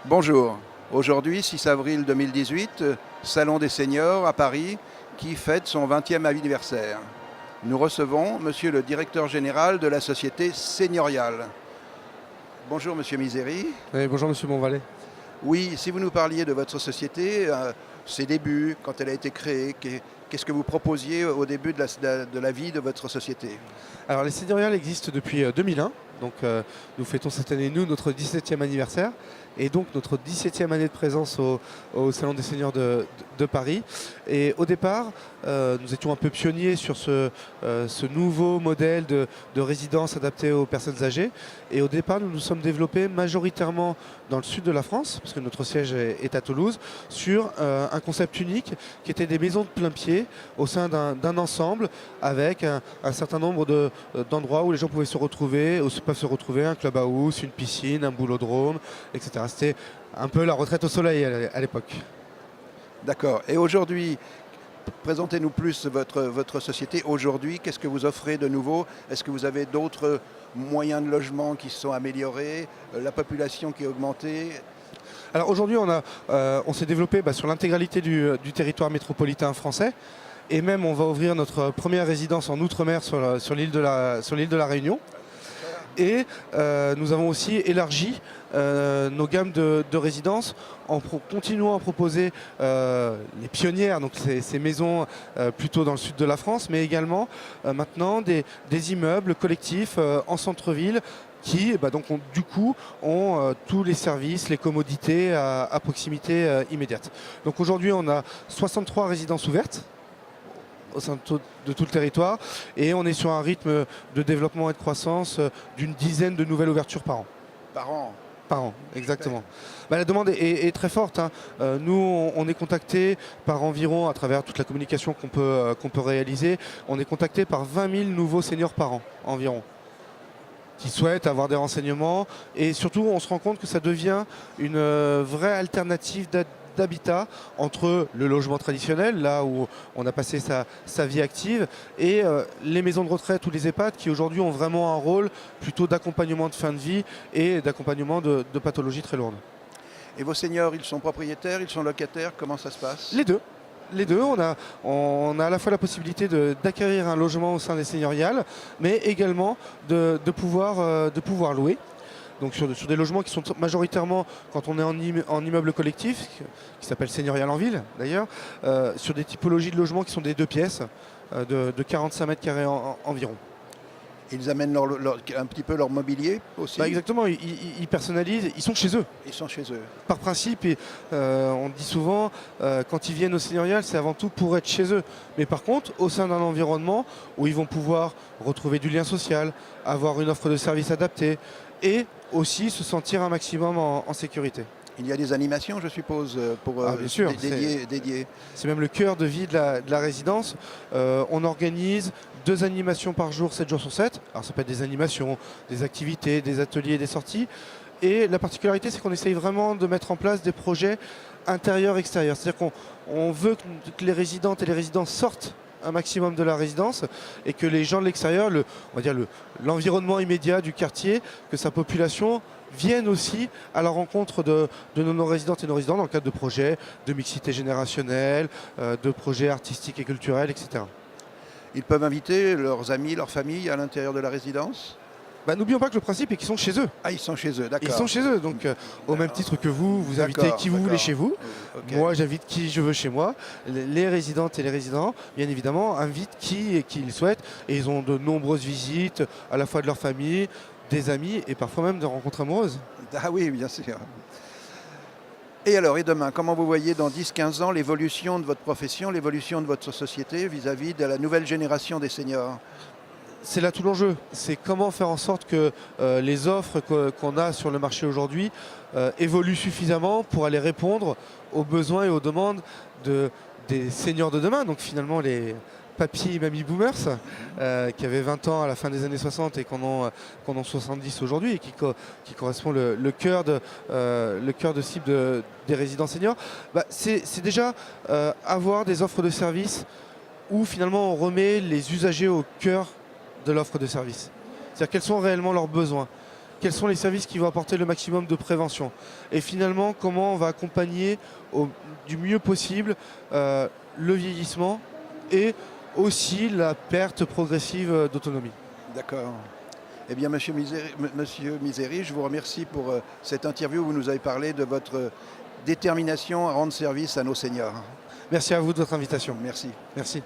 Bonjour. Aujourd'hui, 6 avril 2018, Salon des seniors à Paris qui fête son 20e anniversaire. Nous recevons monsieur le directeur général de la société Senioriale. Bonjour monsieur Misery. Oui, bonjour Monsieur Bonvalet. Oui, si vous nous parliez de votre société, ses débuts, quand elle a été créée, qu'est-ce que vous proposiez au début de la vie de votre société? Alors les Senioriales existent depuis 2001, donc nous fêtons cette année, nous, notre 17e anniversaire, et donc notre 17e année de présence au Salon des Seniors de Paris. Et au départ, nous étions un peu pionniers sur ce nouveau modèle de résidence adaptée aux personnes âgées. Et au départ, nous nous sommes développés majoritairement dans le sud de la France, parce que notre siège est à Toulouse, sur un concept unique qui était des maisons de plein pied au sein d'un ensemble avec un certain nombre d'endroits où les gens pouvaient se retrouver, un clubhouse, une piscine, un boulodrome, etc. C'était un peu la retraite au soleil à l'époque. D'accord. Et aujourd'hui, présentez-nous plus votre société. Aujourd'hui, qu'est-ce que vous offrez de nouveau? Est-ce que vous avez d'autres moyens de logement qui se sont améliorés, la population qui a augmenté? Alors aujourd'hui, on s'est développé sur l'intégralité du territoire métropolitain français. Et même, on va ouvrir notre première résidence en Outre-mer sur l'île de la Réunion. Et nous avons aussi élargi nos gammes de résidences en continuant à proposer les pionnières, donc ces maisons plutôt dans le sud de la France, mais également maintenant des immeubles collectifs en centre-ville qui du coup ont tous les services, les commodités à proximité immédiate. Donc aujourd'hui, on a 63 résidences ouvertes au sein de tout le territoire, et on est sur un rythme de développement et de croissance d'une dizaine de nouvelles ouvertures par an. Par an? Par an, exactement. La demande est très forte, hein. Nous, on est contacté par environ, à travers toute la communication qu'on peut réaliser, on est contacté par 20 000 nouveaux seniors par an environ, qui souhaitent avoir des renseignements, et surtout on se rend compte que ça devient une vraie alternative d'habitat entre le logement traditionnel, là où on a passé sa vie active, et les maisons de retraite ou les EHPAD qui aujourd'hui ont vraiment un rôle plutôt d'accompagnement de fin de vie et d'accompagnement de pathologies très lourdes. Et vos seniors, ils sont propriétaires, ils sont locataires, comment ça se passe? Les deux. Les deux, on a à la fois la possibilité d'acquérir un logement au sein des Senioriales, mais également de pouvoir louer. Donc sur des logements qui sont majoritairement, quand on est en immeuble collectif, qui s'appelle Seniorial en ville d'ailleurs, sur des typologies de logements qui sont des 2 pièces de 45 mètres carrés environ. Ils amènent un petit peu leur mobilier aussi? Exactement, ils personnalisent, ils sont chez eux. Ils sont chez eux. Par principe, et on dit souvent, quand ils viennent au Seniorial, c'est avant tout pour être chez eux. Mais par contre, au sein d'un environnement où ils vont pouvoir retrouver du lien social, avoir une offre de services adaptée, et aussi se sentir un maximum en sécurité. Il y a des animations, je suppose, pour bien sûr, dédiées. C'est même le cœur de vie de la résidence. On organise 2 animations par jour, 7 jours sur 7. Alors ça peut être des animations, des activités, des ateliers, des sorties. Et la particularité, c'est qu'on essaye vraiment de mettre en place des projets intérieurs-extérieurs. C'est-à-dire qu'on veut que les résidentes et les résidents sortent un maximum de la résidence, et que les gens de l'extérieur, l'environnement immédiat du quartier, que sa population vienne aussi à la rencontre de nos résidentes et nos résidents dans le cadre de projets de mixité générationnelle, de projets artistiques et culturels, etc. Ils peuvent inviter leurs amis, leur famille à l'intérieur de la résidence? N'oublions pas que le principe est qu'ils sont chez eux. Ah, ils sont chez eux, d'accord. Ils sont chez eux, donc au même titre que vous invitez qui vous voulez chez vous. Okay. Moi, j'invite qui je veux chez moi. Les résidentes et les résidents, bien évidemment, invitent qui ils souhaitent. Et ils ont de nombreuses visites, à la fois de leur famille, des amis et parfois même de rencontres amoureuses. Ah oui, bien sûr. Et alors, et demain, comment vous voyez dans 10-15 ans l'évolution de votre profession, l'évolution de votre société vis-à-vis de la nouvelle génération des seniors? C'est là tout l'enjeu. C'est comment faire en sorte que les offres qu'on a sur le marché aujourd'hui évoluent suffisamment pour aller répondre aux besoins et aux demandes des seniors de demain. Donc finalement, les papy et mamie boomers qui avaient 20 ans à la fin des années 60 et qu'on ont 70 aujourd'hui, et qui correspond le cœur de cible des résidents seniors. C'est déjà avoir des offres de services où finalement on remet les usagers au cœur de l'offre de service. C'est-à-dire quels sont réellement leurs besoins. quels sont les services qui vont apporter le maximum de prévention. Et finalement, comment on va accompagner du mieux possible le vieillissement et aussi la perte progressive d'autonomie. D'accord. Eh bien, Monsieur Misery, je vous remercie pour cette interview où vous nous avez parlé de votre détermination à rendre service à nos seniors. Merci à vous de votre invitation. Merci. Merci.